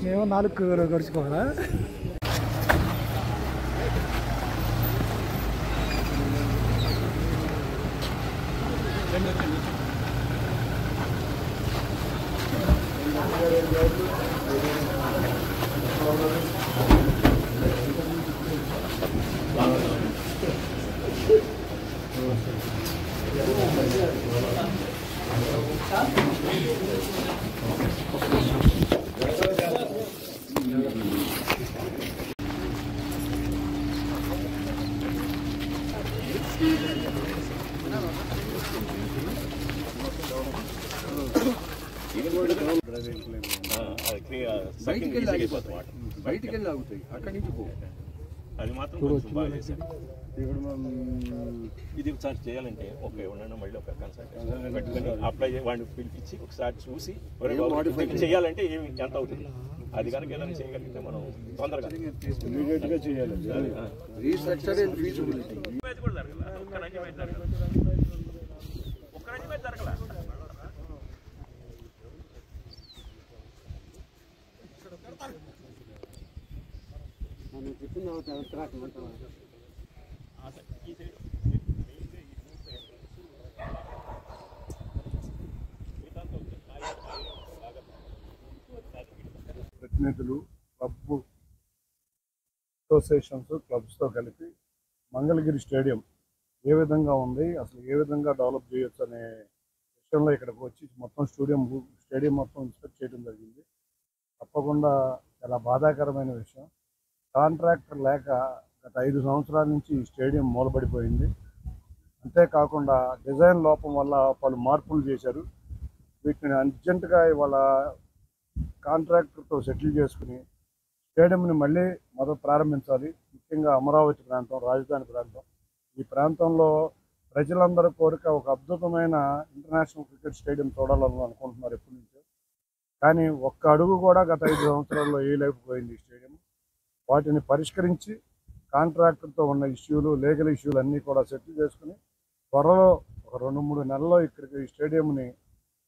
మేము 4 గడుచుకోవాలా? బయటికి వెళ్ళి ఆగుతాయి, అక్కడి నుంచి పో. అది మాత్రం ఇది ఒకసారి చేయాలంటే ఓకే ఉండండి, మళ్ళీ ఒక కన్సల్టెంట్ పెట్టుకొని అప్లై వాడిని పిలిపించి ఒకసారి చూసి చేయాలంటే ఏమి ఎంత అవుతుంది అది కనుక ఏదైనా చేయగలిగితే మనం తొందరగా ఇమీడియట్గా చేయాలి. రీస్ట్రక్చర్ అండ్ ఫీజిబిలిటీ కూడా జరగల, ఒక్క రంజీ మ్యాచ్ జరగల, ఒక్క రంజీ మ్యాచ్ జరగల. ప్రతినిధులు, క్లబ్ అసోసియేషన్స్, క్లబ్స్తో కలిపి మంగళగిరి స్టేడియం ఏ విధంగా ఉంది, అసలు ఏ విధంగా డెవలప్ చేయొచ్చు అనే విషయంలో ఇక్కడికి వచ్చి మొత్తం స్టేడియం మొత్తం ఇన్స్పెక్ట్ చేయడం జరిగింది. తప్పకుండా చాలా బాధాకరమైన విషయం. కాంట్రాక్టర్ లేక గత 5 సంవత్సరాల నుంచి ఈ స్టేడియం మూలబడిపోయింది. అంతేకాకుండా డిజైన్ లోపం వల్ల పలు మార్పులు చేశారు. వీటిని అర్జెంటుగా ఇవాళ కాంట్రాక్టర్తో సెటిల్ చేసుకుని స్టేడియంని మళ్ళీ మొదలు ప్రారంభించాలి. ముఖ్యంగా అమరావతి ప్రాంతం, రాజధాని ప్రాంతం, ఈ ప్రాంతంలో ప్రజలందరూ కోరిక ఒక అద్భుతమైన ఇంటర్నేషనల్ క్రికెట్ స్టేడియం చూడాలని అనుకుంటున్నారు ఎప్పటి నుంచో. కానీ ఒక్క అడుగు కూడా గత 5 సంవత్సరాల్లో వేయలేకపోయింది ఈ స్టేడియం. వాటిని పరిష్కరించి కాంట్రాక్టర్తో ఉన్న ఇష్యూలు, లీగల్ ఇష్యూలు అన్నీ కూడా సెటిల్ చేసుకుని త్వరలో ఒక 2-3 నెలల్లో ఇక్కడికి ఈ స్టేడియంని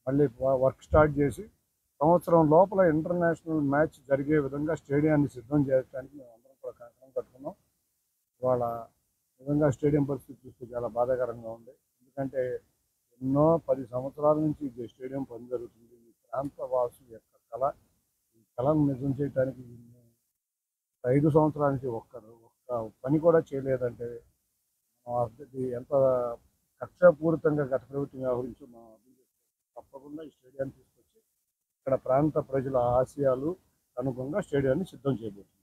మళ్ళీ వర్క్ స్టార్ట్ చేసి సంవత్సరం లోపల ఇంటర్నేషనల్ మ్యాచ్ జరిగే విధంగా స్టేడియాన్ని సిద్ధం చేయడానికి మేము అందరం కూడా కంకణం కట్టుకున్నాం. ఇవాళ నిజంగా స్టేడియం పరిస్థితి చూస్తే చాలా బాధాకరంగా ఉంది. ఎందుకంటే ఎన్నో 10 సంవత్సరాల నుంచి ఈ స్టేడియం పని జరుగుతుంది. ఈ ప్రాంత వాసుల యొక్క కళ, ఈ కళను నిజం చేయడానికి 5 సంవత్సరాల నుంచి ఒక్క పని కూడా చేయలేదంటే అది ఎంత కక్షపూరితంగా గత ప్రభుత్వం వ్యవహరించో మనం అర్థం చేసుకోవాలి. తప్పకుండా ఈ స్టేడియాన్ని తీసుకొచ్చి ఇక్కడ ప్రాంత ప్రజల ఆశయాలు అనుగుణంగా స్టేడియాన్ని సిద్ధం చేయబోతుంది.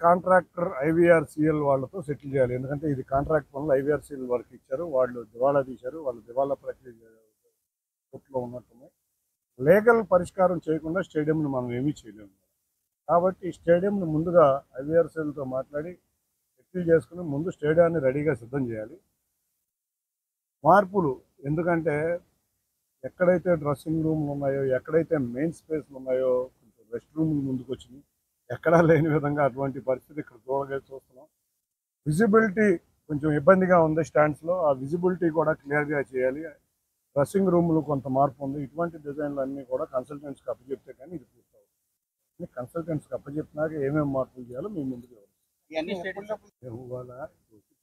కాంట్రాక్టర్ ఐవీఆర్సీఎల్ వాళ్ళతో సెటిల్ చేయాలి. ఎందుకంటే ఇది కాంట్రాక్ట్ పనులు ఐవీఆర్సీఎల్ వాళ్ళకి ఇచ్చారు, వాళ్ళు దివాళా తీశారు, వాళ్ళు దివాళా ప్రక్రియ కోర్టులో ఉన్నట్టున్నాయి. లీగల్ పరిష్కారం చేయకుండా స్టేడియంని మనం ఏమీ చేయలేము. కాబట్టి స్టేడియంని ముందుగా ఐవీఆర్సీఎల్తో మాట్లాడి సెటిల్ చేసుకుని ముందు స్టేడియాన్ని రెడీగా సిద్ధం చేయాలి. మార్పులు ఎందుకంటే ఎక్కడైతే డ్రెస్సింగ్ రూమ్లు ఉన్నాయో, ఎక్కడైతే మెయిన్ స్పేస్లు ఉన్నాయో కొంచెం రెస్ట్ రూమ్లు ముందుకు వచ్చినాయి. ఎక్కడా లేని విధంగా అటువంటి పరిస్థితి ఇక్కడ చూస్తున్నాం. విజిబిలిటీ కొంచెం ఇబ్బందిగా ఉంది స్టాండ్స్లో, ఆ విజిబిలిటీ కూడా క్లియర్గా చేయాలి. డ్రెస్సింగ్ రూమ్లు కొంత మార్పు ఉంది. ఇటువంటి డిజైన్లు అన్నీ కూడా కన్సల్టెంట్స్కి అప్పచెప్తే కానీ ఇది పూర్తవుతుంది. కన్సల్టెంట్స్కి అప్పచెప్పినాక ఏమేమి మార్పులు చేయాలో మేము ముందుకు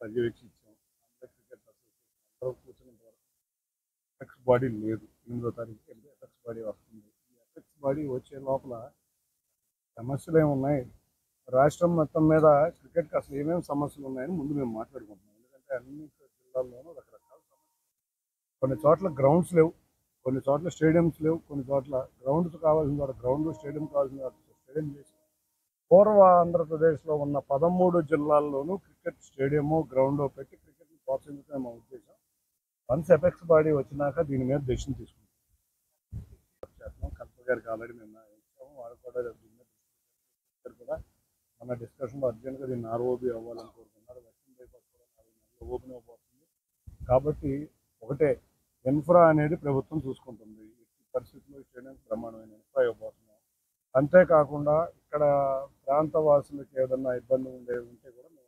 పర్యవేక్షించాం. క్రికెట్ అసోసియేషన్ కూర్చున్న ఎఫెక్ట్స్ బాడీ లేదు. 8వ తారీఖు ఎఫెక్ట్స్ బాడీ వస్తుంది. ఈ ఎఫెక్ట్స్ బాడీ వచ్చే లోపల సమస్యలు ఏమున్నాయి, రాష్ట్రం మొత్తం మీద క్రికెట్కి అసలు ఏమేమి సమస్యలు ఉన్నాయని ముందు మేము మాట్లాడుకుంటున్నాం. ఎందుకంటే అన్ని జిల్లాల్లోనూ రకరకాల సమస్యలు. కొన్ని చోట్ల గ్రౌండ్స్ లేవు, కొన్ని చోట్ల స్టేడియంస్ లేవు, కొన్ని చోట్ల గ్రౌండ్స్ కావాల్సిన చోట గ్రౌండ్, స్టేడియం కావాల్సిన చోట స్టేడియం చేసి పూర్వ ఆంధ్రప్రదేశ్లో ఉన్న 13 జిల్లాల్లోనూ క్రికెట్ స్టేడియము, గ్రౌండ్ పెట్టి క్రికెట్ని ప్రోత్సహించడమే మా ఉద్దేశం. వన్స్ ఎఫెక్ట్స్ బాడీ వచ్చినాక దీని మీద డెసిషన్ తీసుకుంటాం. కలెక్టర్ గారికి ఆల్రెడీ మేము ఇచ్చాము. వారు కూడా మన డిస్కషన్లో అర్జెంట్గా దీన్ని ఆర్ఓబి అవ్వాలని కోరుకున్నారు. వెస్టర్న్ బైపాస్ కూడా 4 నెలల్లో ఓపెన్ అయిపోతుంది. కాబట్టి ఒకటే, ఇన్ఫ్రా అనేది ప్రభుత్వం చూసుకుంటుంది. ఈ పరిస్థితుల్లో స్టేడియం ప్రమాణమైన ఇన్ఫ్రా ఇవ్వబోతున్నాం. అంతేకాకుండా ఇక్కడ ప్రాంత వాసులకి ఏదన్నా ఇబ్బంది ఉంటే కూడా మేము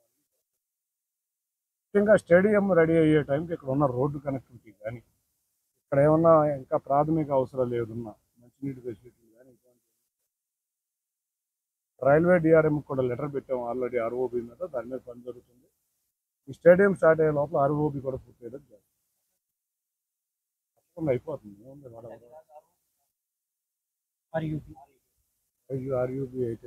ముఖ్యంగా స్టేడియం రెడీ అయ్యే టైంకి ఇక్కడ ఉన్న రోడ్డు కనెక్టివిటీ కానీ, ఇక్కడ ఏమన్నా ఇంకా ప్రాథమిక అవసరాలు ఏదన్నా మంచినీటి ఫెసిలిటీలు కానీ రైల్వే డిఆర్ఎం కూడా లెటర్ పెట్టాము ఆల్రెడీ ఆర్ఓబి మీద, దాని మీద పని జరుగుతుంది. ఈ స్టేడియం స్టార్ట్ అయ్యే లోపల ఆర్ఓబి కూడా పూర్తి అయ్యేది తప్పకుండా అయిపోతుంది. ఏముంది ఆర్యూబి అయితే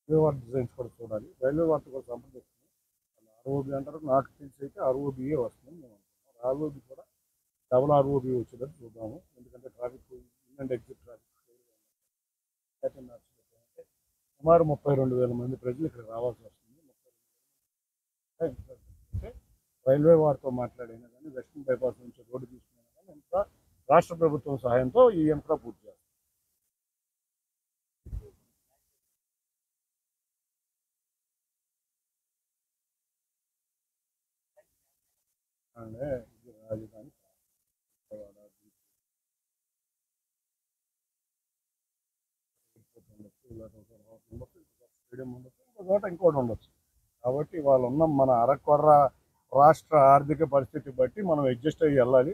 రైల్వే వార్త డిజైన్స్ కూడా చూడాలి. రైల్వే వార్త కూడా సంప్రదిస్తుంది. ఆర్ఓబి అంటారు, నాకు తెలిసి అయితే ఆర్ఓబిఏ వస్తుంది మేము అనుకుంటున్నాం. ఆర్ఓబి కూడా డబుల్ ఆర్ఓబి వచ్చేటట్టు చూద్దాము. ఎందుకంటే traffic in and exit traffic సుమారు 32,000 మంది ప్రజలు ఇక్కడ రావాల్సి వస్తుంది. రైల్వే వారితో మాట్లాడినా కానీ వెస్టర్న్ బైపాస్ నుంచి రోడ్డు తీసుకున్నా కానీ ఇంకా రాష్ట్ర ప్రభుత్వం సహాయంతో ఈ యంత్రం పూర్తి చేస్తారు. ఇది రాజధాని స్టేడియం ఉండొచ్చు, ఇంకో చోట ఇంకోటి ఉండొచ్చు. కాబట్టి వాళ్ళు ఉన్న మన అరకొర్ర రాష్ట్ర ఆర్థిక పరిస్థితి బట్టి మనం అడ్జస్ట్ అయ్యి వెళ్ళాలి.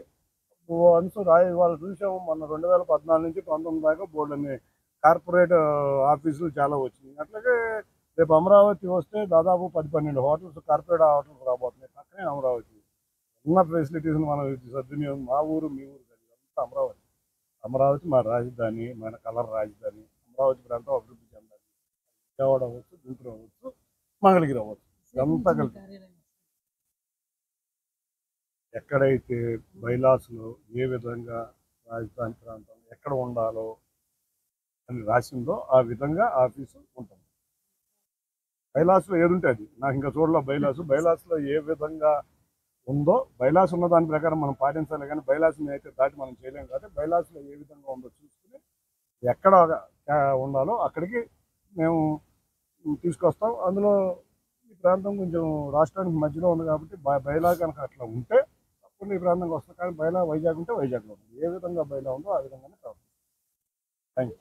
వన్స్ వాళ్ళు చూసాము మన 2014 నుంచి 19 దాకా బోర్డుని కార్పొరేట్ ఆఫీసులు చాలా వచ్చినాయి. అట్లాగే రేపు అమరావతి వస్తే దాదాపు 10-12 హోటల్స్ కార్పొరేట్ హోటల్స్ రాబోతున్నాయి. పక్కనే అమరావతి ఉన్న ఫెసిలిటీస్ని మనం సద్వినియోగం. మా ఊరు మీ ఊరు కాదు, అంతా అమరావతి. అమరావతి మా రాజధాని, మన కలర్ రాజధాని. అమరావతి ప్రాంతం అభివృద్ధి చెందాలి. విజయవాడ అవ్వచ్చు, గుంటూరు అవ్వచ్చు, మంగళగిరి అవ్వచ్చు, అంతా కలిపి ఎక్కడైతే బైలాస్లో ఏ విధంగా రాజధాని ప్రాంతం ఎక్కడ ఉండాలో అని రాసిందో ఆ విధంగా ఆఫీసు ఉంటుంది. బైలాస్లో ఏదుంటే అది, నాకు ఇంకా చూడలే బైలాస్లో ఏ విధంగా ఉందో బైలాస్ ఉన్న దాని ప్రకారం మనం పాటించాలి. కానీ బైలాస్ని అయితే దాటి మనం చేయలేము. కాబట్టి బైలాస్లో ఏ విధంగా ఉందో చూసుకుని ఎక్కడ ఉండాలో అక్కడికి మేము తీసుకొస్తాం. అందులో ఈ ప్రాంతం కొంచెం రాష్ట్రానికి మధ్యలో ఉంది కాబట్టి బైలా కనుక అట్లా ఉంటే అప్పుడు ఈ ప్రాంతంకి వస్తాం. కానీ బైలా వైజాగ్ ఉంటే వైజాగ్లో ఉంది. ఏ విధంగా బైలా ఉందో ఆ విధంగానే ప్రవర్తిస్తాం. Thank you.